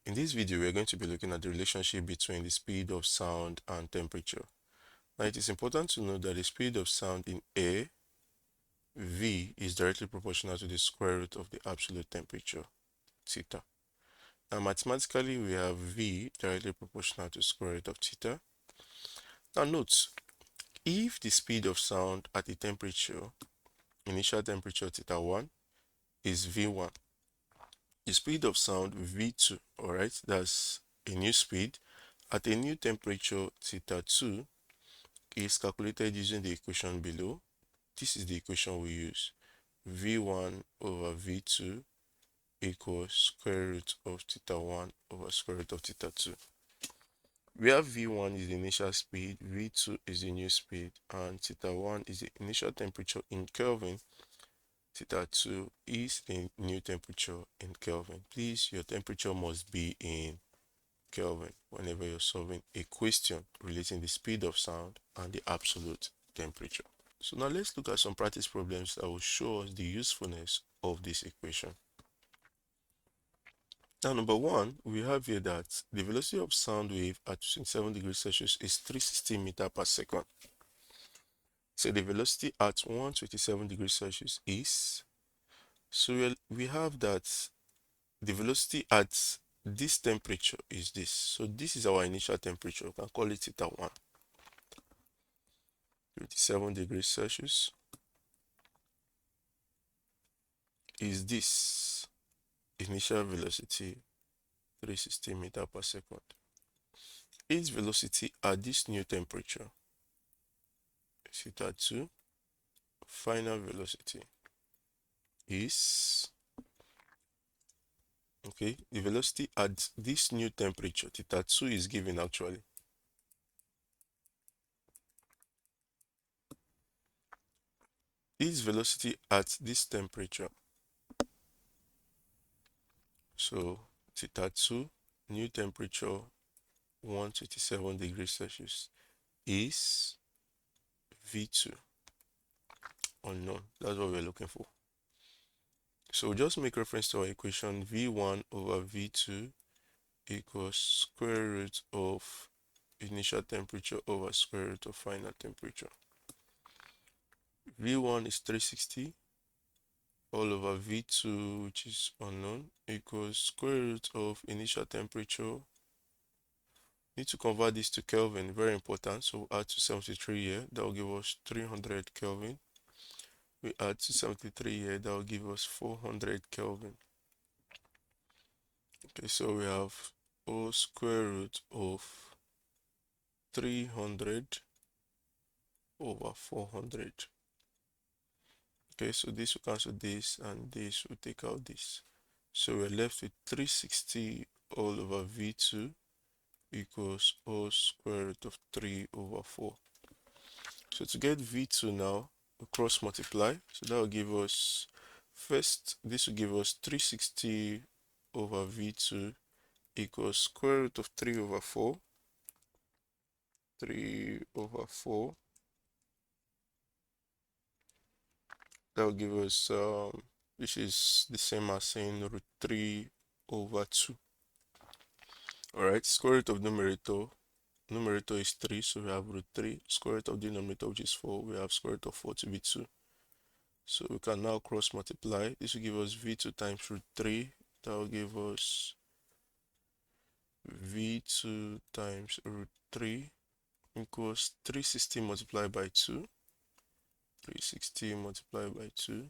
In this video, we are going to be looking at the relationship between the speed of sound and temperature. Now, it is important to note that the speed of sound in air, V, is directly proportional to the square root of the absolute temperature, theta. Now, mathematically, we have V directly proportional to square root of theta. Now, note, if the speed of sound at the temperature, initial temperature theta 1, is V1, the speed of sound V2, alright, that's a new speed, at a new temperature theta 2 is calculated using the equation below. This is the equation we use. V1 over V2 equals square root of theta 1 over square root of theta 2. Where V1 is the initial speed, V2 is the new speed, and theta 1 is the initial temperature in Kelvin, theta 2 is the new temperature in Kelvin. Please, your temperature must be in Kelvin whenever you're solving a question relating the speed of sound and the absolute temperature. So now let's look at some practice problems that will show us the usefulness of this equation. Now, number one, we have here that the velocity of sound wave at 27 degrees Celsius is 360 meters per second. So the velocity at 127 degrees Celsius is, so we have that the velocity at this temperature is this. So this is our initial temperature. We can call it theta 1. 27 degrees Celsius is this initial velocity 360 meters per second. Its velocity at this new temperature theta 2, final velocity is, okay, the velocity at this new temperature theta 2 is given actually. Its velocity at this temperature, so theta 2, new temperature 127 degrees Celsius, is V2, unknown. That's what we're looking for. So just make reference to our equation V1 over V2 equals square root of initial temperature over square root of final temperature. V1 is 360 all over V2, which is unknown, equals square root of initial temperature. Need to convert this to Kelvin, very important. So we add 273 here, that will give us 300 Kelvin. We add 273 here, that will give us 400 Kelvin. Okay, so we have O square root of 300 over 400. Okay, so this will cancel this and this will take out this. So we're left with 360 all over V2 equals O square root of 3 over 4. So to get V2 now, we cross multiply. So that will give us, first, this will give us 360 over V2 equals square root of 3 over 4. 3 over 4. That will give us, which is the same as saying root 3 over 2. Alright, square root of numerator is 3, so we have root 3. Square root of denominator, which is 4, we have square root of 4 to be 2. So we can now cross multiply. This will give us V2 times root 3. That will give us V2 times root 3 equals 360 multiplied by 2. 360 multiplied by 2.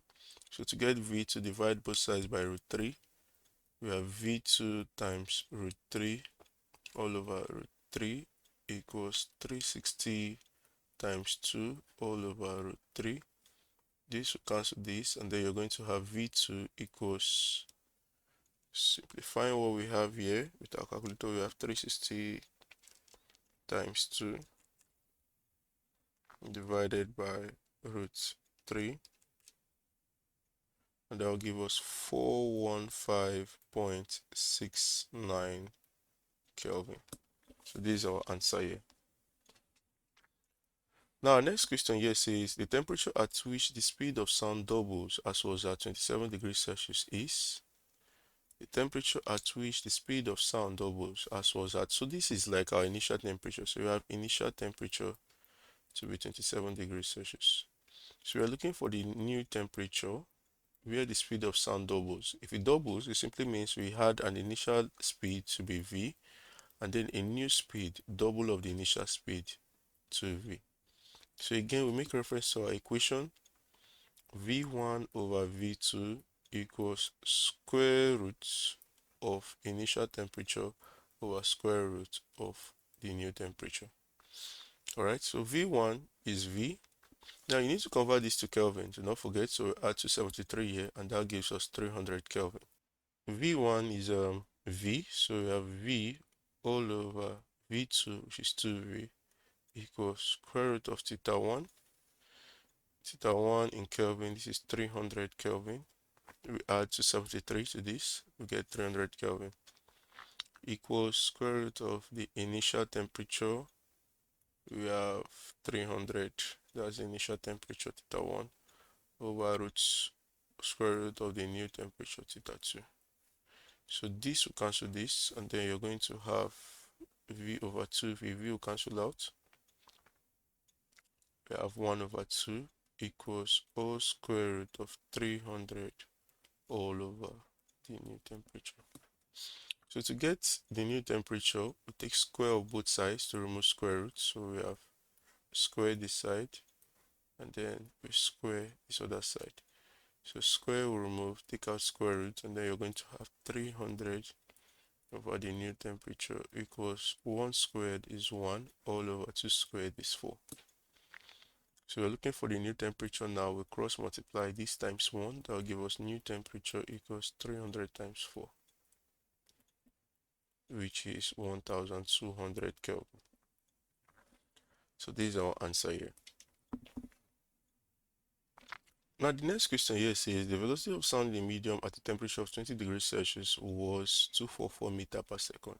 So to get V2, divide both sides by root 3. We have V2 times root 3 all over root 3 equals 360 times 2 all over root 3. This will cancel this, and then you're going to have V2 equals, simplifying what we have here with our calculator, we have 360 times 2 divided by root 3, and that will give us 415.69 Kelvin. So this is our answer here. Now, our next question here says the temperature at which the speed of sound doubles as was at 27 degrees Celsius is. the temperature at which the speed of sound doubles as was at. So this is like our initial temperature. So we have initial temperature to be 27 degrees Celsius. So we are looking for the new temperature where the speed of sound doubles. If it doubles, it simply means we had an initial speed to be v, and then a new speed, double of the initial speed, to v. So again, we make reference to our equation, v1 over v2 equals square root of initial temperature over square root of the new temperature. Alright, so v1 is v. Now you need to convert this to Kelvin. Do not forget, so add 273 here, and that gives us 300 Kelvin. V1 is v, so we have v all over v2, which is 2v, equals square root of theta 1. Theta 1 in Kelvin, this is 300 Kelvin. We add 273 to this, we get 300 Kelvin, equals square root of the initial temperature. We have 300, that's the initial temperature, theta 1, over root square root of the new temperature, theta 2. So this will cancel this, and then you're going to have v over 2v. V will cancel out. We have 1 over 2 equals whole square root of 300 all over the new temperature. So to get the new temperature, we take square of both sides to remove square root. So we have square this side, and then we square this other side. So square will remove, take out square root, and then you're going to have 300 over the new temperature equals 1 squared is 1, all over 2 squared is 4. So we're looking for the new temperature now. We cross multiply this times 1, that will give us new temperature equals 300 times 4, which is 1200 Kelvin. So this is our answer here. Now the next question here says the velocity of sound in medium at a temperature of 20 degrees Celsius was 244 meters per second.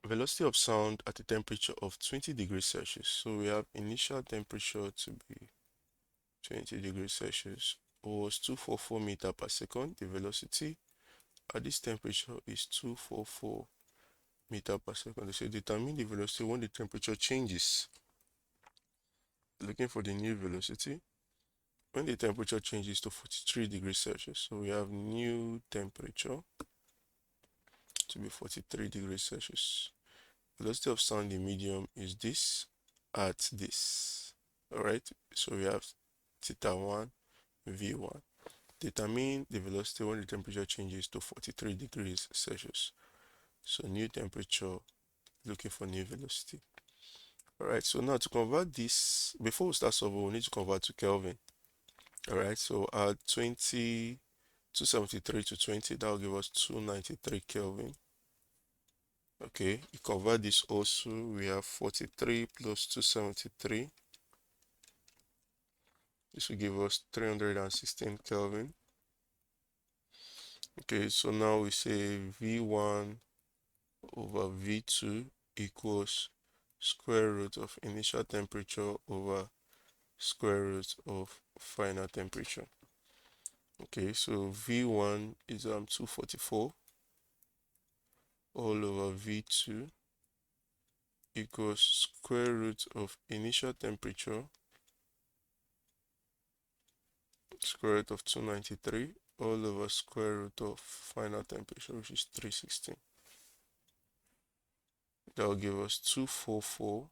Velocity of sound at a temperature of 20 degrees Celsius. So we have initial temperature to be 20 degrees Celsius was 244 meters per second. The velocity at this temperature is 244 meters per second. So determine the velocity when the temperature changes. Looking for the new velocity when the temperature changes to 43 degrees Celsius. So we have new temperature to be 43 degrees Celsius. Velocity of sound in medium is this at this. Alright, so we have theta 1, v1. Determine the velocity when the temperature changes to 43 degrees Celsius. So new temperature, looking for new velocity. Alright, so now to convert this, before we start solving, we need to convert to Kelvin. Alright, so add 273 to 20, that will give us 293 Kelvin. Okay, you convert this also, we have 43 plus 273. This will give us 316 Kelvin. Okay, so now we say V1 over V2 equals square root of initial temperature over square root of final temperature. Okay, so V1 is 244 all over V2 equals square root of initial temperature square root of 293 all over square root of final temperature, which is 316. That will give us 244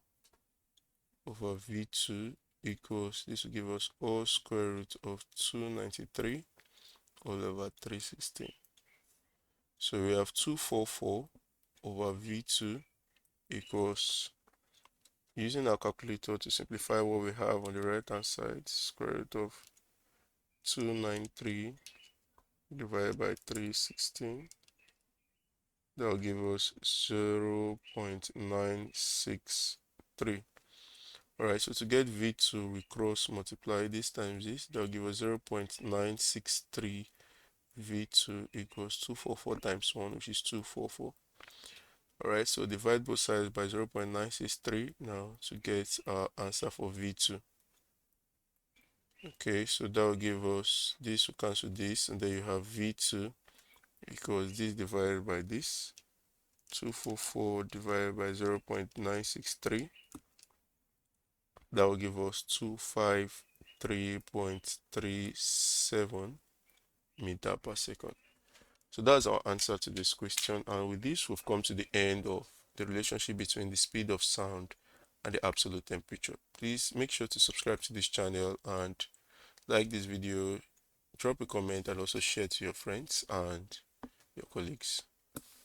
over V2 equals, this will give us all square root of 293 all over 316. So we have 244 over V2 equals, using our calculator to simplify what we have on the right hand side, square root of 293 divided by 316. That will give us 0.963. Alright, so to get V2, we cross multiply this times this. That will give us 0.963 V2 equals 244 times 1, which is 244. Alright, so divide both sides by 0.963 now to get our answer for V2. Okay, so that will give us this, will cancel this, and then you have V2 equals this divided by this. 244 divided by 0.963. That will give us 253.37 meter per second. So that's our answer to this question. And with this, we've come to the end of the relationship between the speed of sound and the absolute temperature. Please make sure to subscribe to this channel and like this video, drop a comment, and also share to your friends and your colleagues.